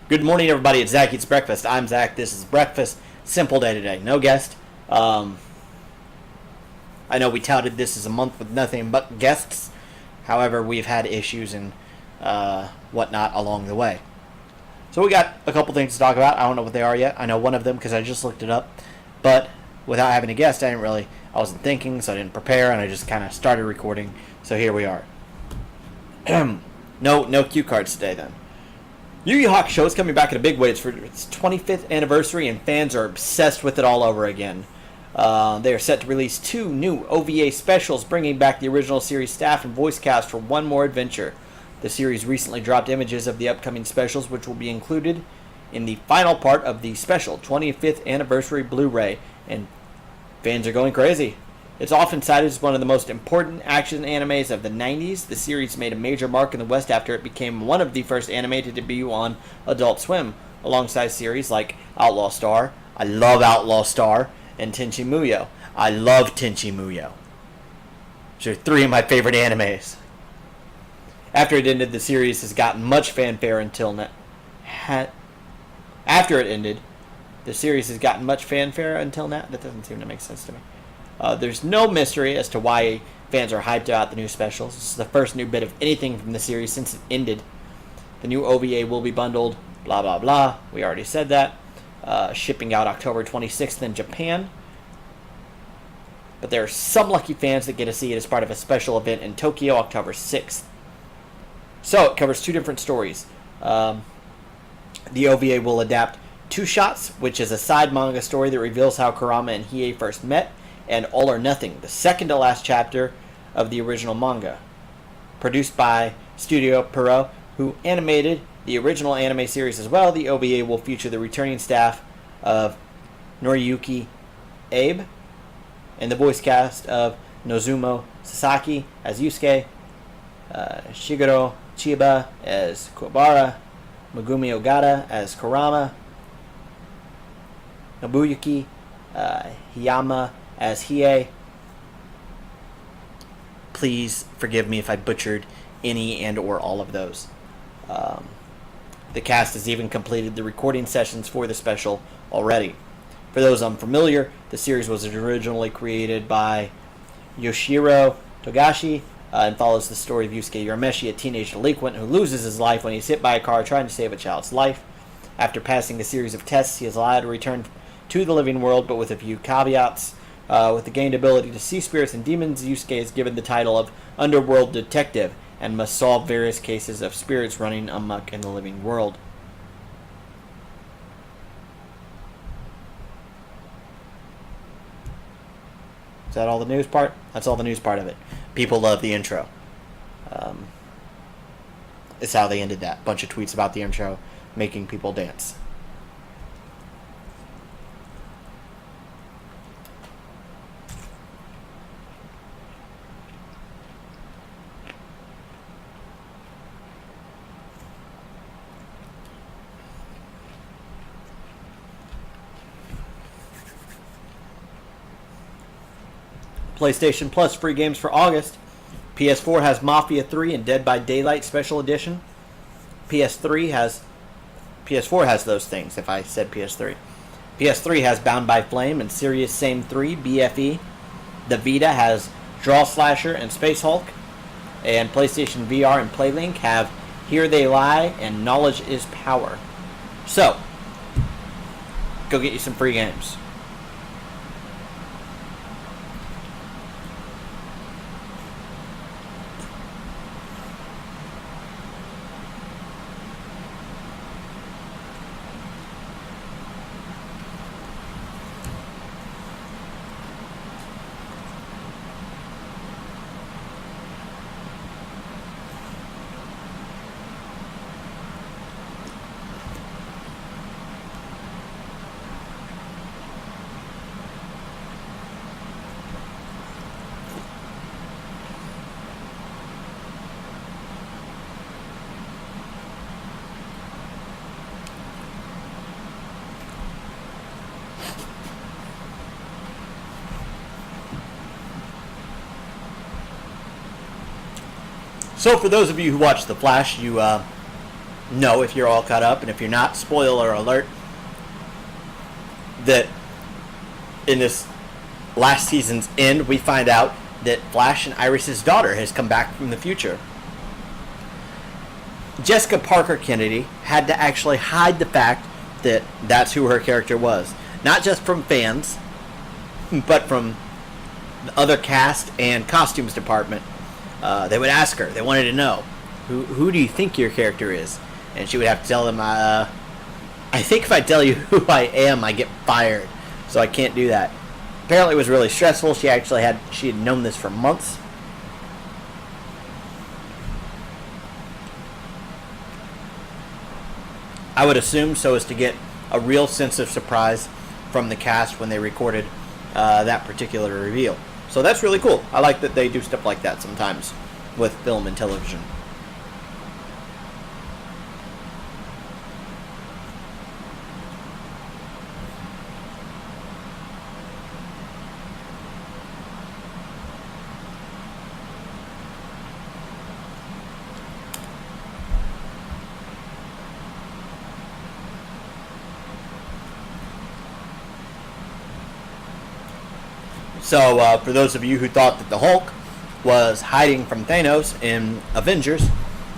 Good morning, everybody. It's Zach Eats Breakfast. I'm Zach. This is breakfast. Simple day today. No guest. I know we touted this as a month with nothing but guests. However, we've had issues and whatnot along the way. So we got a couple things to talk about. I don't know what they are yet. I know one of them because I just looked it up. But without having a guest, I wasn't thinking, so I didn't prepare, and I just kind of started recording. So here we are. No cue cards today, then. Yu-Yu-Hakusho is coming back in a big way. It's for its 25th anniversary, and fans are obsessed with it all over again. They are set to release 2 new OVA specials, bringing back the original series staff and voice cast for one more adventure. The series recently dropped images of the upcoming specials, which will be included in the final part of the special 25th anniversary Blu-ray, and fans are going crazy. It's often cited as one of the most important action animes of the 90s. The series made a major mark in the West after it became one of the first anime to debut on Adult Swim, alongside series like Outlaw Star. I love Outlaw Star, and Tenchi Muyo. I love Tenchi Muyo. Those are 3 of my favorite animes. After it ended, the series has gotten much fanfare until now. After it ended, the series has gotten much fanfare until now. That doesn't seem to make sense to me. There's no mystery as to why fans are hyped about the new specials. This is the first new bit of anything from the series since it ended. The new OVA will be bundled, blah, blah, blah. We already said that. Shipping out October 26th in Japan. But there are some lucky fans that get to see it as part of a special event in Tokyo, October 6th. So, it covers 2 different stories. The OVA will adapt 2 Shots, which is a side manga story that reveals how Kurama and Hiei first met, and All or Nothing, the second to last chapter of the original manga. Produced by Studio Pierrot, who animated the original anime series as well, the OVA will feature the returning staff of Noriyuki Abe and the voice cast of Nozumo Sasaki as Yusuke, Shigeru Chiba as Kuwabara, Megumi Ogata as Kurama, Nobuyuki Hiyama as Hiei. Please forgive me if I butchered any and or all of those. The cast has even completed the recording sessions for the special already. For those unfamiliar, the series was originally created by Yoshiro Togashi and follows the story of Yusuke Urameshi, a teenage delinquent who loses his life when he's hit by a car trying to save a child's life. After passing a series of tests, he is allowed to return to the living world, but with a few caveats. With the gained ability to see spirits and demons, Yusuke is given the title of Underworld Detective and must solve various cases of spirits running amok in the living world. Is that all the news part? That's all the news part of it. People love the intro. It's how they ended that. Bunch of tweets about the intro making people dance. PlayStation Plus free games for August. PS4 has Mafia 3 and Dead by Daylight Special Edition. PS4 has those things, if I said PS3. PS3 has Bound by Flame and Serious Sam 3 BFE. The Vita has Draw Slasher and Space Hulk. And PlayStation VR and PlayLink have Here They Lie and Knowledge is Power. So, go get you some free games. So for those of you who watched The Flash, you know, if you're all caught up, and if you're not, spoiler alert, that in this last season's end, we find out that Flash and Iris's daughter has come back from the future. Jessica Parker Kennedy had to actually hide the fact that that's who her character was. Not just from fans, but from the other cast and costumes department. They would ask her, they wanted to know, who do you think your character is? And she would have to tell them, I think if I tell you who I am, I get fired. So I can't do that. Apparently it was really stressful. She had known this for months. I would assume so as to get a real sense of surprise from the cast when they recorded that particular reveal. So that's really cool. I like that they do stuff like that sometimes with film and television. So, for those of you who thought that the Hulk was hiding from Thanos in Avengers,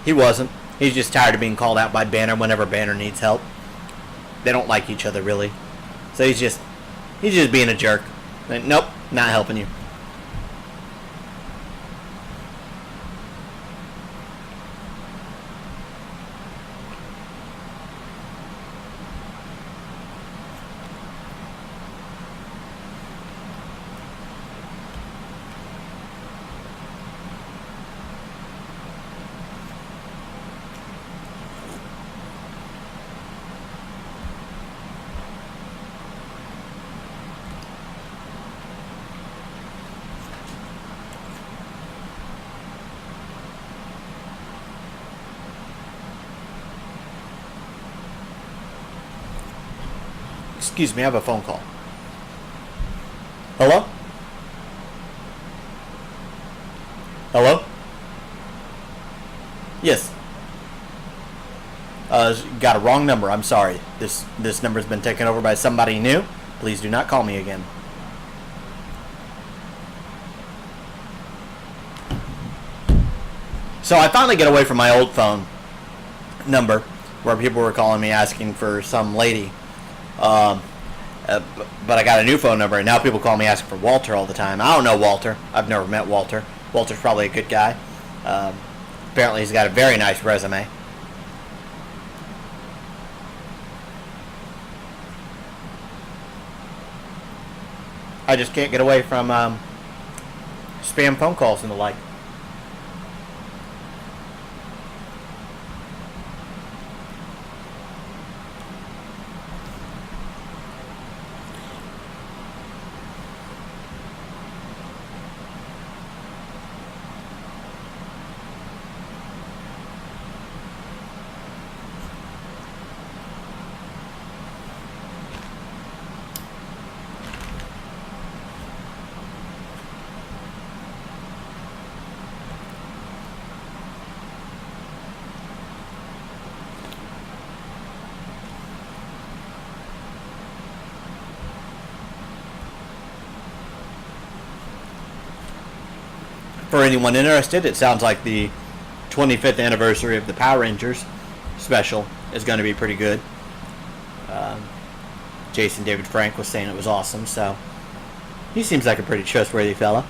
he wasn't. He's just tired of being called out by Banner whenever Banner needs help. They don't like each other, really. So he's just being a jerk. Like, nope, not helping you. Excuse me, I have a phone call. Hello? Hello? Yes. Got a wrong number. I'm sorry. This number's been taken over by somebody new. Please do not call me again. So I finally get away from my old phone number where people were calling me asking for some lady. But I got a new phone number, and now people call me asking for Walter all the time. I don't know Walter. I've never met Walter. Walter's probably a good guy. Apparently he's got a very nice resume. I just can't get away from spam phone calls and the like. For anyone interested, it sounds like the 25th anniversary of the Power Rangers special is going to be pretty good. Jason David Frank was saying it was awesome, so he seems like a pretty trustworthy fella.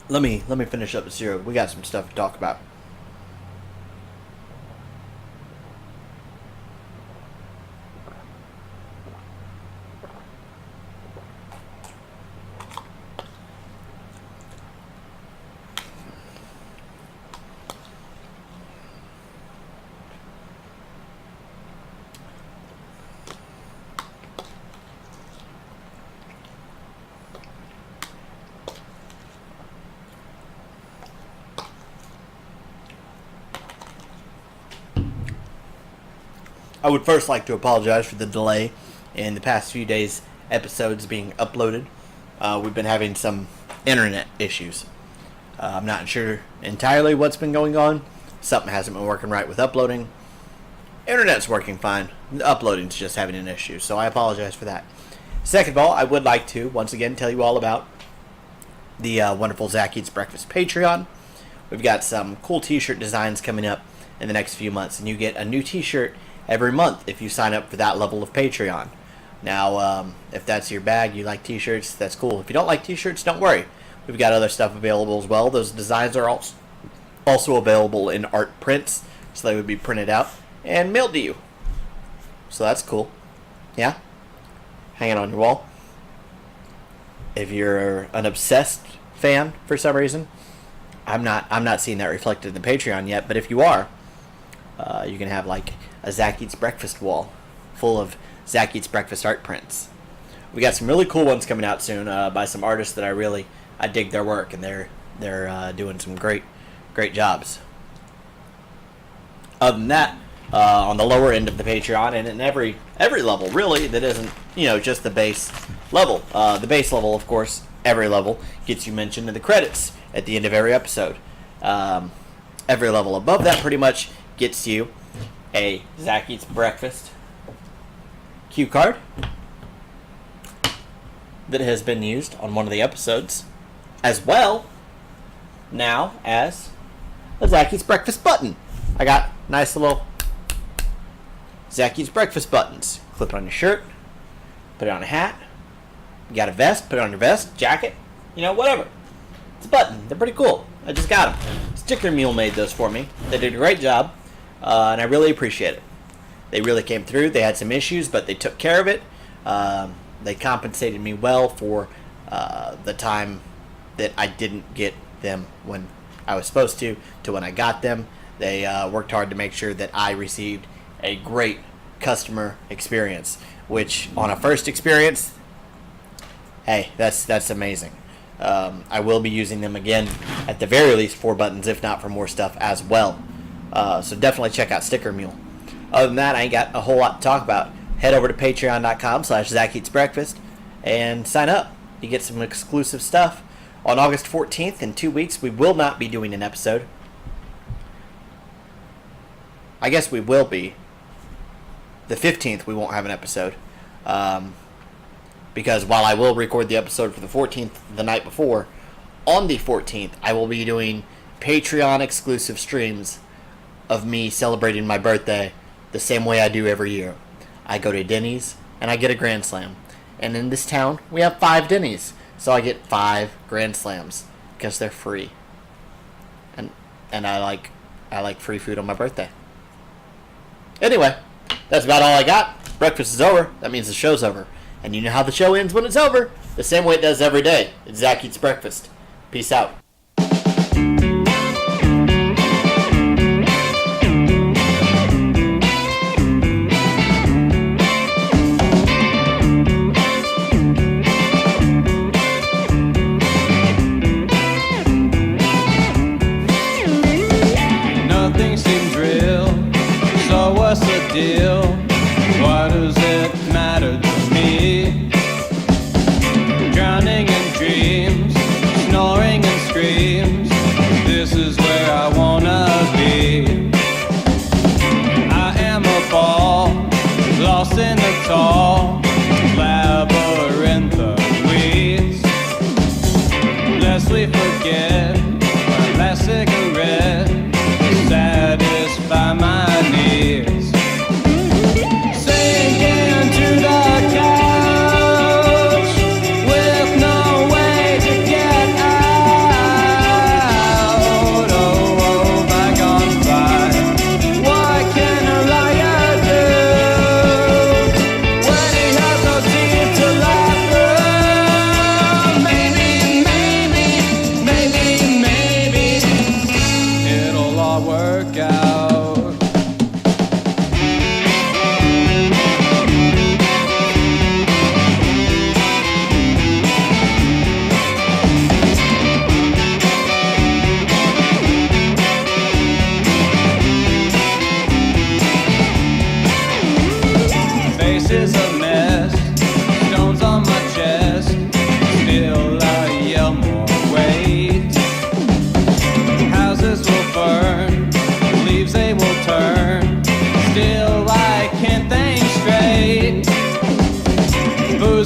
Let me finish up the cereal. We got some stuff to talk about. I would first like to apologize for the delay in the past few days' episodes being uploaded. We've been having some internet issues. I'm not sure entirely what's been going on. Something hasn't been working right with uploading. Internet's working fine. The uploading's just having an issue, so I apologize for that. Second of all, I would like to, once again, tell you all about the wonderful Zach Eats Breakfast Patreon. We've got some cool t-shirt designs coming up in the next few months, and you get a new t-shirt every month if you sign up for that level of Patreon. Now, if that's your bag, you like t-shirts, that's cool. If you don't like t-shirts, don't worry. We've got other stuff available as well. Those designs are also available in art prints, so they would be printed out and mailed to you. So that's cool. Yeah? Hang it on your wall. If you're an obsessed fan for some reason, I'm not seeing that reflected in the Patreon yet, but if you are, you can have like a Zach Eats Breakfast wall full of Zach Eats Breakfast art prints. We got some really cool ones coming out soon by some artists that I dig their work, and they're doing some great jobs. Other than that, on the lower end of the Patreon, and in every level really that isn't just the base level. The base level, of course, every level gets you mentioned in the credits at the end of every episode. Every level above that pretty much gets you a Zach Eats Breakfast cue card that has been used on one of the episodes, as well now as a Zach Eats Breakfast button. I got nice little Zach Eats Breakfast buttons. Clip it on your shirt, put it on a hat. You got a vest, put it on your vest, jacket, whatever. It's a button. They're pretty cool. I just got them. Sticker Mule made those for me. They did a great job, and I really appreciate it. They really came through. They had some issues, but they took care of it. They compensated me well for the time that I didn't get them when I was supposed to when I got them. They worked hard to make sure that I received a great customer experience, which on a first experience, hey, that's amazing. I will be using them again, at the very least, for buttons, if not for more stuff as well. So definitely check out Sticker Mule. Other than that, I ain't got a whole lot to talk about. Head over to patreon.com/ZachEatsBreakfast and sign up. You get some exclusive stuff. On August 14th, in 2 weeks, we will not be doing an episode. I guess we will be. The 15th, we won't have an episode. Because while I will record the episode for the 14th the night before, on the 14th, I will be doing Patreon exclusive streams of me celebrating my birthday the same way I do every year. I go to Denny's and I get a Grand Slam. And in this town, we have 5 Denny's. So I get 5 Grand Slams because they're free. And I like free food on my birthday. Anyway, that's about all I got. Breakfast is over. That means the show's over. And you know how the show ends when it's over? The same way it does every day. It's Zach Eats Breakfast. Peace out. Nothing seems real, so what's the deal? Why does it matter to me? Drowning in dreams, snoring and screaming.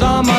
on my